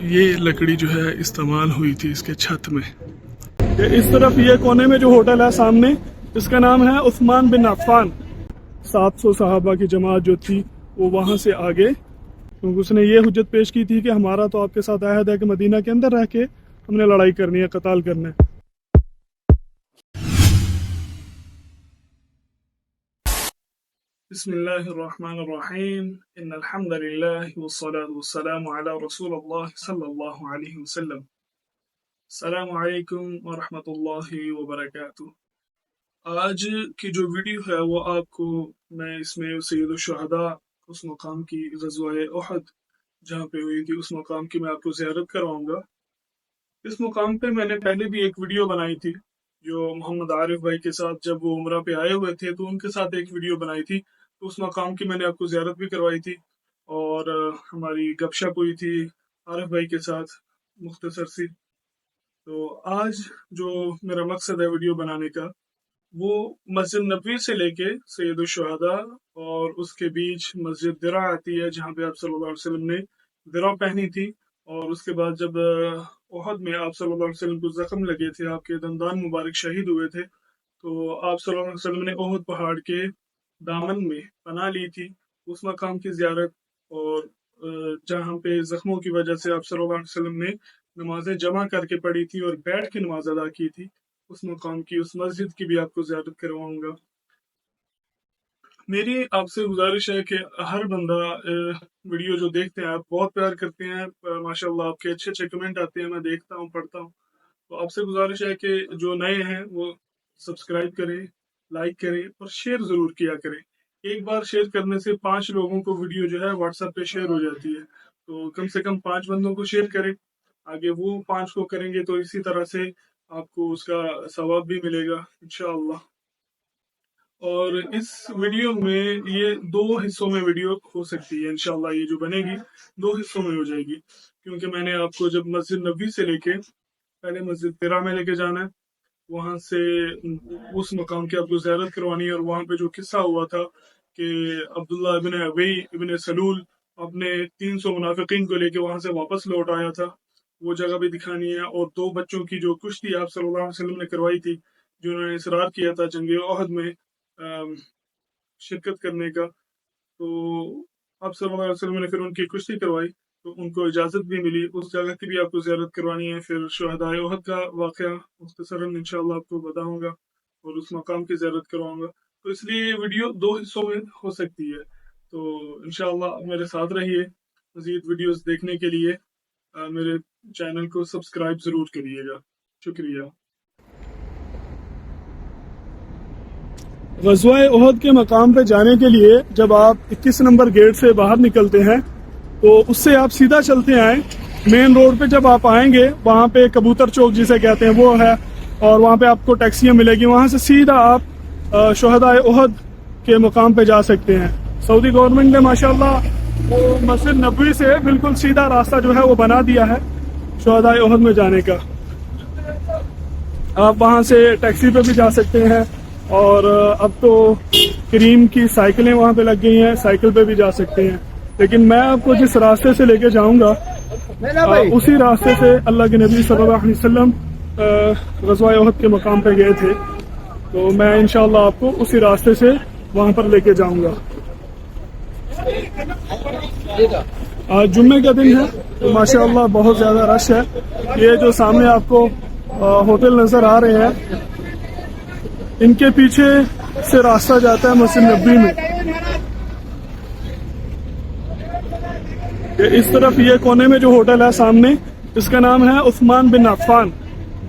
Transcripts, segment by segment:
یہ لکڑی جو ہے استعمال ہوئی تھی اس کے چھت میں۔ اس طرف یہ کونے میں جو ہوٹل ہے سامنے، اس کا نام ہے عثمان بن عفان۔ 700 صحابہ کی جماعت جو تھی وہ وہاں سے آگے، کیونکہ اس نے یہ حجت پیش کی تھی کہ ہمارا تو آپ کے ساتھ عہد ہے کہ مدینہ کے اندر رہ کے ہم نے لڑائی کرنی ہے، قتال کرنا ہے۔ بسم اللہ الرحمن الرحیم، ان الحمد للہ والصلاة والسلام علی رسول اللہ صلی اللہ علیہ وسلم۔ السلام علیکم ورحمۃ اللہ وبرکاتہ۔ آج کی جو ویڈیو ہے وہ آپ کو میں اس میں سید الشہداء اس مقام کی غزوہ احد جہاں پہ ہوئی تھی اس مقام کی میں آپ کو زیارت کرواؤں گا۔ اس مقام پہ میں نے پہلے بھی ایک ویڈیو بنائی تھی جو محمد عارف بھائی کے ساتھ، جب وہ عمرہ پہ آئے ہوئے تھے تو ان کے ساتھ ایک ویڈیو بنائی تھی، تو اس مقام کی میں نے آپ کو زیارت بھی کروائی تھی اور ہماری گپ شپ ہوئی تھی عارف بھائی کے ساتھ مختصر سی۔ تو آج جو میرا مقصد ہے ویڈیو بنانے کا وہ مسجد نبوی سے لے کے سید الشہداء اور اس کے بیچ مسجد درع آتی ہے جہاں پہ آپ صلی اللہ علیہ وسلم نے درع پہنی تھی، اور اس کے بعد جب احد میں آپ صلی اللہ علیہ وسلم کو زخم لگے تھے، آپ کے دندان مبارک شہید ہوئے تھے، تو آپ صلی اللہ علیہ وسلم نے احد پہاڑ کے دامن میں پناہ لی تھی، اس مقام کی زیارت، اور جہاں پہ زخموں کی وجہ سے آپ صلی اللہ علیہ وسلم نے نمازیں جمع کر کے پڑھی تھی اور بیٹھ کے نماز ادا کی تھی، اس مقام کی اس مسجد کی بھی آپ کو زیارت کرواؤں گا۔ میری آپ سے گزارش ہے کہ ہر بندہ ویڈیو جو دیکھتے ہیں، آپ بہت پیار کرتے ہیں، ماشاءاللہ آپ کے اچھے اچھے کمنٹ آتے ہیں، میں دیکھتا ہوں پڑھتا ہوں، تو آپ سے گزارش ہے کہ جو نئے ہیں وہ سبسکرائب کریں، لائک کریں اور شیئر ضرور کیا کریں۔ ایک بار شیئر کرنے سے 5 لوگوں کو ویڈیو جو ہے واٹس ایپ پہ شیئر ہو جاتی ہے، تو کم سے کم 5 بندوں کو شیئر کریں، آگے وہ 5 کو کریں گے تو اسی طرح سے آپ کو اس کا ثواب بھی ملے گا انشاءاللہ۔ اور اس ویڈیو میں یہ 2 حصوں میں ویڈیو ہو سکتی ہے انشاءاللہ، یہ جو بنے گی 2 حصوں میں ہو جائے گی، کیونکہ میں نے آپ کو جب مسجد نبوی سے لے کے پہلے مسجد درع میں لے کے جانا ہے، وہاں سے اس مقام کی آپ کو زیارت کروانی ہے، اور وہاں پہ جو قصہ ہوا تھا کہ عبداللہ ابن ابی ابن سلول اپنے 300 منافقین کو لے کے وہاں سے واپس لوٹ آیا تھا، وہ جگہ بھی دکھانی ہے، اور 2 بچوں کی جو کشتی آپ صلی اللہ علیہ وسلم نے کروائی تھی، جنہوں نے اصرار کیا تھا جنگ احد میں شرکت کرنے کا، تو آپ صلی اللہ علیہ وسلم نے پھر ان کی کشتی کروائی، تو ان کو اجازت بھی ملی، اس جگہ کی بھی آپ کو زیارت کروانی ہے۔ پھر شہداء احد کا واقعہ مختصراً انشاءاللہ آپ کو بتاؤں گا اور اس مقام کی زیارت کرواؤں گا، تو اس لیے یہ ویڈیو 2 حصوں میں ہو سکتی ہے، تو انشاءاللہ میرے ساتھ رہیے۔ مزید ویڈیوز دیکھنے کے لیے میرے چینل کو سبسکرائب ضرور کریے گا، شکریہ۔ غزوہ احد کے مقام پہ جانے کے لیے جب آپ 21 نمبر گیٹ سے باہر نکلتے ہیں تو اس سے آپ سیدھا چلتے آئیں، مین روڈ پہ جب آپ آئیں گے وہاں پہ کبوتر چوک جسے کہتے ہیں وہ ہے، اور وہاں پہ آپ کو ٹیکسیاں ملے گی، وہاں سے سیدھا آپ شہداء احد کے مقام پہ جا سکتے ہیں۔ سعودی گورنمنٹ نے ماشاءاللہ وہ مسجد نبوی سے بالکل سیدھا راستہ جو ہے وہ بنا دیا ہے شہداء احد میں جانے کا، آپ وہاں سے ٹیکسی پہ بھی جا سکتے ہیں، اور اب تو کریم کی سائیکلیں وہاں پہ لگ گئی ہیں، سائیکل پہ بھی جا سکتے ہیں، لیکن میں آپ کو جس راستے سے لے کے جاؤں گا اسی راستے سے اللہ کے نبی صلی اللہ علیہ وسلم غزوہ احد کے مقام پہ گئے تھے، تو میں انشاءاللہ آپ کو اسی راستے سے وہاں پر لے کے جاؤں گا۔ آج جمعے کا دن ہے تو ماشاءاللہ بہت زیادہ رش ہے۔ یہ جو سامنے آپ کو ہوٹل نظر آ رہے ہیں، ان کے پیچھے سے راستہ جاتا ہے مسجد نبوی میں۔ اس طرف یہ کونے میں جو ہوٹل ہے سامنے، اس کا نام ہے عثمان بن عفان،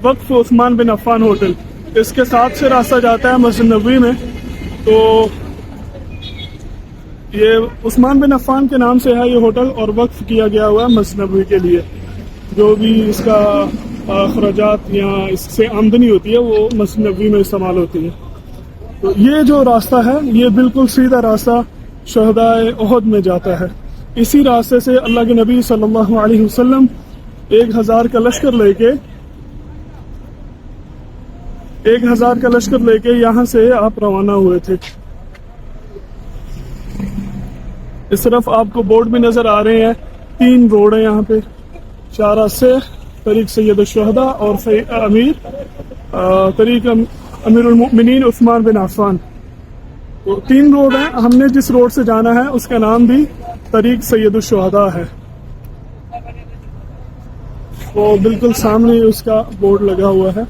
وقف عثمان بن عفان ہوٹل، اس کے ساتھ سے راستہ جاتا ہے مسجد نبوی میں، تو یہ عثمان بن عفان کے نام سے ہے یہ ہوٹل، اور وقف کیا گیا ہوا ہے مسجد نبوی کے لیے، جو بھی اس کا اخراجات یا اس سے آمدنی ہوتی ہے وہ مسجد نبوی میں استعمال ہوتی ہے۔ تو یہ جو راستہ ہے یہ بالکل سیدھا راستہ شہداء احد میں جاتا ہے، اسی راستے سے اللہ کے نبی صلی اللہ علیہ وسلم 1000 کا لشکر لے کے یہاں سے آپ روانہ ہوئے تھے۔ اس طرف آپ کو بورڈ بھی نظر آ رہے ہیں، 3 روڈ ہیں یہاں پہ، شارع سیخ، طریق سید الشہداء اور طریق امیر المؤمنین عثمان بن عفان. تو 3 روڈ ہیں. ہم نے جس روڈ سے جانا ہے اس کا نام بھی طریق سید الشہداء ہے. وہ بالکل سامنے اس کا بورڈ لگا ہوا ہے.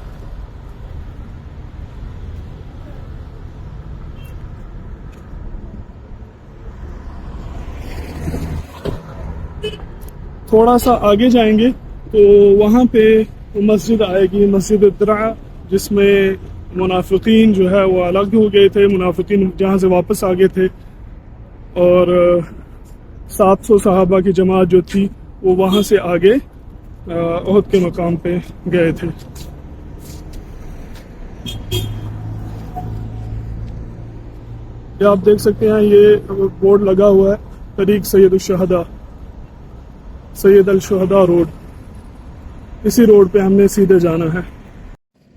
تھوڑا سا آگے جائیں گے تو وہاں پہ مسجد آئے گی، مسجد الدرع، جس میں منافقین جو ہے وہ الگ ہو گئے تھے. منافقین جہاں سے واپس آ گئے تھے اور 700 صحابہ کی جماعت جو تھی وہ وہاں سے آگے احد کے مقام پہ گئے تھے. یہ آپ دیکھ سکتے ہیں، یہ بورڈ لگا ہوا ہے طریق سید الشہداء، سید الشہداء روڈ. اسی روڈ پہ ہم نے سیدھے جانا ہے.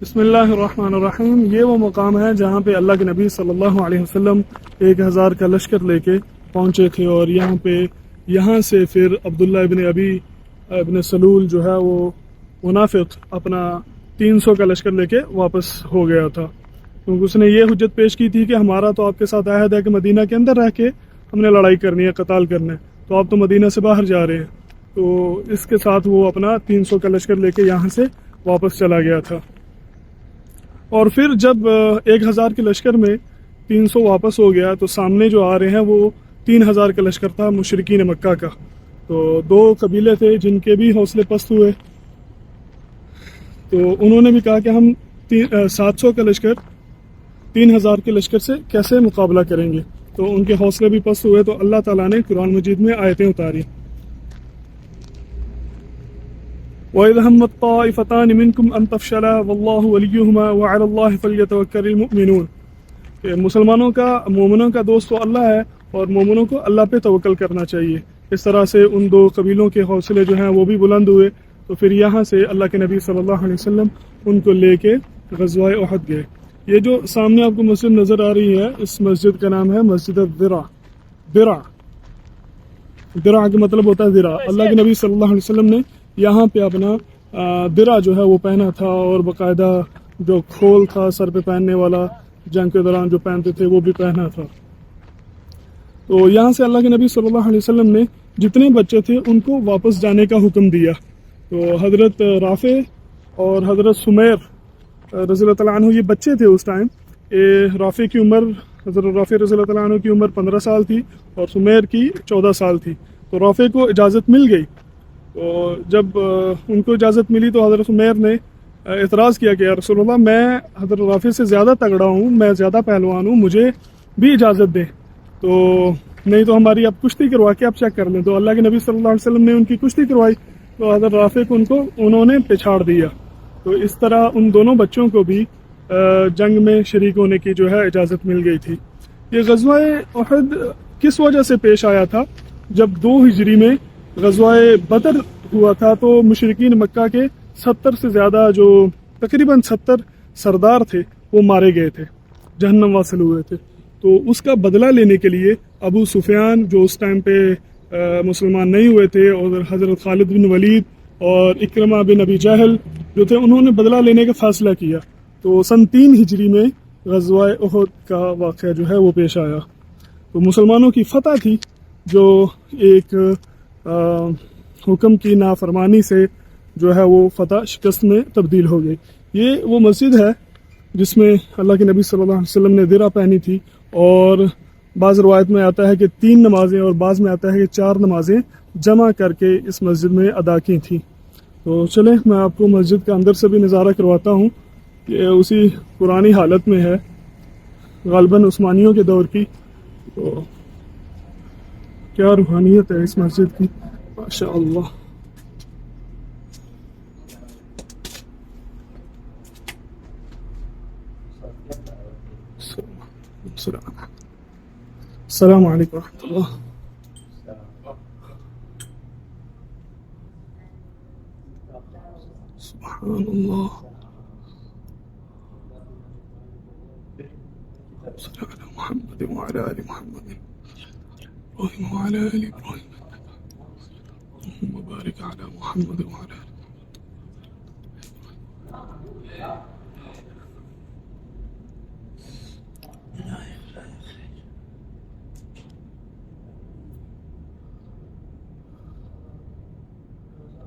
بسم اللہ الرحمن الرحیم. یہ وہ مقام ہے جہاں پہ اللہ کے نبی صلی اللہ علیہ وسلم 1000 کا لشکر لے کے پہنچے تھے، اور یہاں سے پھر عبداللہ ابن ابی ابن سلول جو ہے وہ منافق اپنا 300 کا لشکر لے کے واپس ہو گیا تھا، کیونکہ اس نے یہ حجت پیش کی تھی کہ ہمارا تو آپ کے ساتھ عہد ہے کہ مدینہ کے اندر رہ کے ہم نے لڑائی کرنی ہے، قتال کرنا ہے، تو آپ تو مدینہ سے باہر جا رہے ہیں. تو اس کے ساتھ وہ اپنا 300 کا لشکر لے کے یہاں سے واپس چلا گیا تھا. اور پھر جب 1000 کے لشکر میں 300 واپس ہو گیا تو سامنے جو آ رہے ہیں وہ 3000 کا لشکر تھا مشرکین مکہ کا. تو 2 قبیلے تھے جن کے بھی حوصلے پست ہوئے، تو انہوں نے بھی کہا کہ ہم 700 کا لشکر 3000 کے لشکر سے کیسے مقابلہ کریں گے. تو ان کے حوصلے بھی پست ہوئے، تو اللہ تعالیٰ نے قرآن مجید میں آیتیں اتاری. وَإِذْ هَمَّتْ طَائِفَتَانِ مِنْكُمْ أَن تَفْشَلَا وَاللَّهُ وَلِيُّهُمَا وَعَلَى اللَّهِ فَلْيَتَوَكَّلِ الْمُؤْمِنُونَ. کہ مومنوں کا دوست تو اللہ ہے اور مومنوں کو اللہ پہ توکل کرنا چاہیے. اس طرح سے ان 2 قبیلوں کے حوصلے جو ہیں وہ بھی بلند ہوئے. تو پھر یہاں سے اللہ کے نبی صلی اللہ علیہ وسلم ان کو لے کے غزوہ احد گئے. یہ جو سامنے آپ کو مسجد نظر آ رہی ہے، اس مسجد کا نام ہے مسجد الدرع. درع کا مطلب ہوتا ہے ذرا. اللہ کے نبی صلی اللہ علیہ وسلم نے یہاں پہ اپنا درع جو ہے وہ پہنا تھا، اور باقاعدہ جو کھول تھا سر پہ پہننے والا، جنگ کے دوران جو پہنتے تھے وہ بھی پہنا تھا. تو یہاں سے اللہ کے نبی صلی اللہ علیہ وسلم نے جتنے بچے تھے ان کو واپس جانے کا حکم دیا. تو حضرت رافع اور حضرت سمیر رضی اللہ تعالیٰ عنہ یہ بچے تھے اس ٹائم. رافع کی عمر، حضرت رافع رضی اللہ تعالیٰ عنہ کی عمر 15 سال تھی اور سمیر کی 14 سال تھی. تو رافع کو اجازت مل گئی. تو جب ان کو اجازت ملی تو حضرت عمیر نے اعتراض کیا کہ یا رسول اللہ، میں حضرت رافع سے زیادہ تگڑا ہوں، میں زیادہ پہلوان ہوں، مجھے بھی اجازت دیں. تو نہیں تو ہماری اب کشتی کروا کے آپ چیک کر لیں. تو اللہ کے نبی صلی اللہ علیہ وسلم نے ان کی کشتی کروائی، تو حضرت رافع کو انہوں نے پچھاڑ دیا. تو اس طرح ان دونوں بچوں کو بھی جنگ میں شریک ہونے کی جو ہے اجازت مل گئی تھی. یہ غزوہ احد کس وجہ سے پیش آیا تھا؟ جب 2 ہجری میں غزوہ بدر ہوا تھا تو مشرکین مکہ کے 70 سے زیادہ، جو تقریباً 70 سردار تھے، وہ مارے گئے تھے، جہنم واصل ہوئے تھے. تو اس کا بدلہ لینے کے لیے ابو سفیان جو اس ٹائم پہ مسلمان نہیں ہوئے تھے، اور حضرت خالد بن ولید اور اکرمہ بن ابی جہل جو تھے، انہوں نے بدلہ لینے کا فیصلہ کیا. تو سن 3 ہجری میں غزوہ احد کا واقعہ جو ہے وہ پیش آیا. تو مسلمانوں کی فتح تھی جو ایک حکم کی نافرمانی سے جو ہے وہ فتح شکست میں تبدیل ہو گئی. یہ وہ مسجد ہے جس میں اللہ کے نبی صلی اللہ علیہ وسلم نے درع پہنی تھی، اور بعض روایت میں آتا ہے کہ 3 نمازیں اور بعض میں آتا ہے کہ 4 نمازیں جمع کر کے اس مسجد میں ادا کی تھیں. تو چلیں میں آپ کو مسجد کا اندر سے بھی نظارہ کرواتا ہوں. یہ اسی پرانی حالت میں ہے، غالباً عثمانیوں کے دور کی. تو کیا روحانیت ہے اس مسجد کی، ماشاء اللہ. السلام علیکم ورحمۃ اللہ. سبحان اللہ. صلی علی محمد وعلی آل محمد وعلى آل إبراهيم. وبارك على محمد وعلى آله.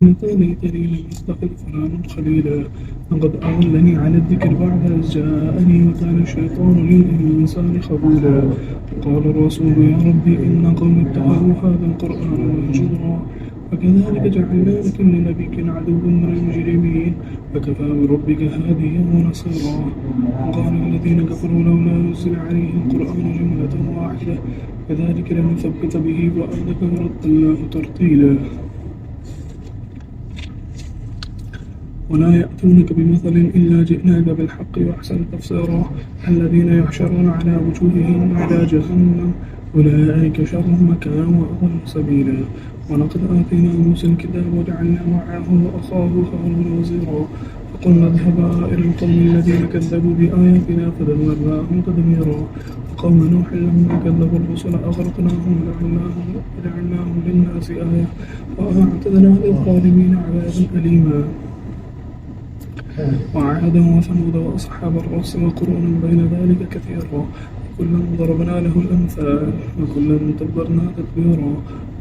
ليتني لم أتخذ فلانا خليلا لقد أضلني عن الذكر بعد إذ جاءني وكان الشيطان للإنسان خذولا. قال الرسول يا ربي إن قوم اتخذوا هذا القرآن مهجورا وكذلك جعلنا لكل نبي عدوا من المجرمين وكفى بربك هاديا ونصيرا. وقال الذين كفروا لولا نزل عليه القرآن جملة واحدة كذلك لنثبت به وأنك ورتلناه ترتيلا. ولا يأتونك بمثل إلا جئناك بالحق وأحسن تفسيرا. الذين يحشرون على وجوههم على جهنم أولئك شر مكانا وأضل سبيلا. ولقد آتينا موسى الكتاب وجعلنا معه أخاه هارون وزيرا فقلنا اذهبا إلى القوم الذين كذبوا بآياتنا فدمرناهم تدميرا. وقوم نوح لما كذبوا الرسل أغرقناهم وجعلناهم للناس آية وأعتدنا للظالمين عذابا أليما. وعادا وثمود وأصحاب الرس وقرونا بين ذلك كثيرا كلا ضربنا له الأمثال وكلا تبرنا تدبيرا.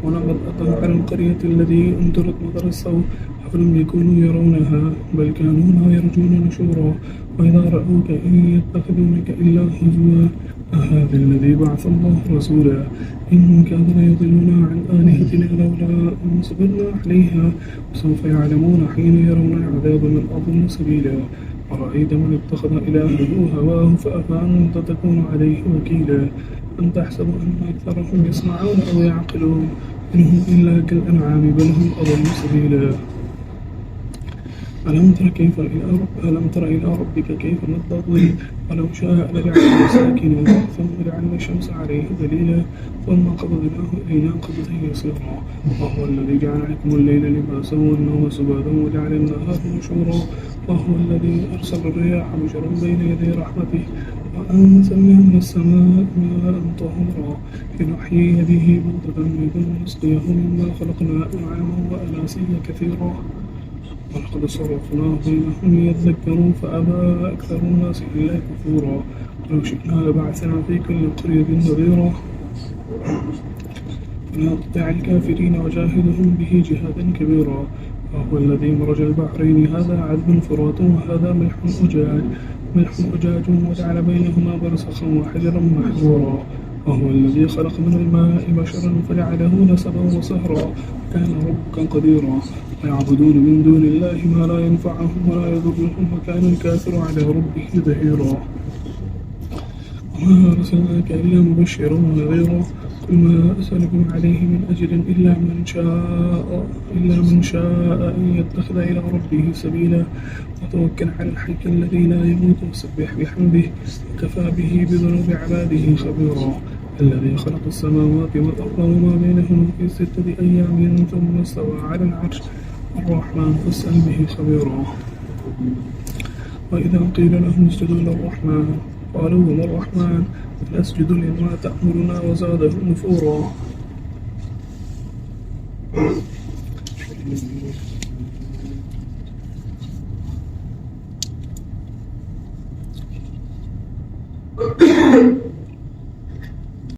ولقد أتى على القرية التي أمطرت مطر السوء أفلم يكونوا يرونها بل كانوا لا يرجون نشورا. وإذا رأوك إن يتخذونك إلا هزوا أهذا الذي بعث الله رسولا إن كانوا ليضلون عن آلهتنا لولا أن صبرنا عليها وسوف يعلمون حين يرون العذاب من أضل سبيلا. أرأيت من اتخذ إلهه هواه فأفأنت تكون عليه وكيلا. أم تحسب أن أكثرهم يسمعون أو يعقلون إنهم إلا كالأنعام بل هم أضل سبيلا. ألم تر إلى ربك كيف مد الظل ولو شاء لجعله ساكنا ثم جعلنا الشمس عليه دليلا ثم قبضناه إلينا قبضا يسيرا. وهو الذي جعل لكم الليل لباسا والنوم سباتا وجعل النهار نشورا. وهو الذي أرسل الرياح بشرا بين يدي رحمته وأنزلنا من السماء ماء طهورا لنحيي به بلدة ميتا ونسقيه مما خلقنا أنعاما وأناسيا كثيرا. ولقد صرفناه بينهم ليذكروا فأبى أكثر الناس إلا كفورا. لو شئنا لبعثنا في كل قرية نذيرا فلا تطع الكافرين وجاهدهم به جهادا كبيرا. وهو الذي مرج البحرين هذا عذب فرات وهذا ملح أجاج وجعل بينهما برزخا وحجرا محجورا. وهو الذي خلق من الماء بشرا فجعله نسبا وصهرا كان ربك قديرا. ويعبدون من دون الله ما لا ينفعهم ولا يضرهم وكان الكافر على ربه ظهيرا. وما أرسلناك إلا مبشرا ونذيرا قل ما أسألكم عليه من أجر إلا من شاء أن يتخذ إلى ربه سبيلا وتوكل على الحي الذي لا يموت وسبح بحمده وكفى به بذنوب عباده خبيرا الذي خلق السماوات والأرض وما بينهما في 6 أيام ثم استوى على العرش الرحمن فاسأل به خبيرا وإذا قيل لهم اسجدوا للرحمن قالوا وما الرحمن قل أسجد لما تأمرنا وزاده نفورا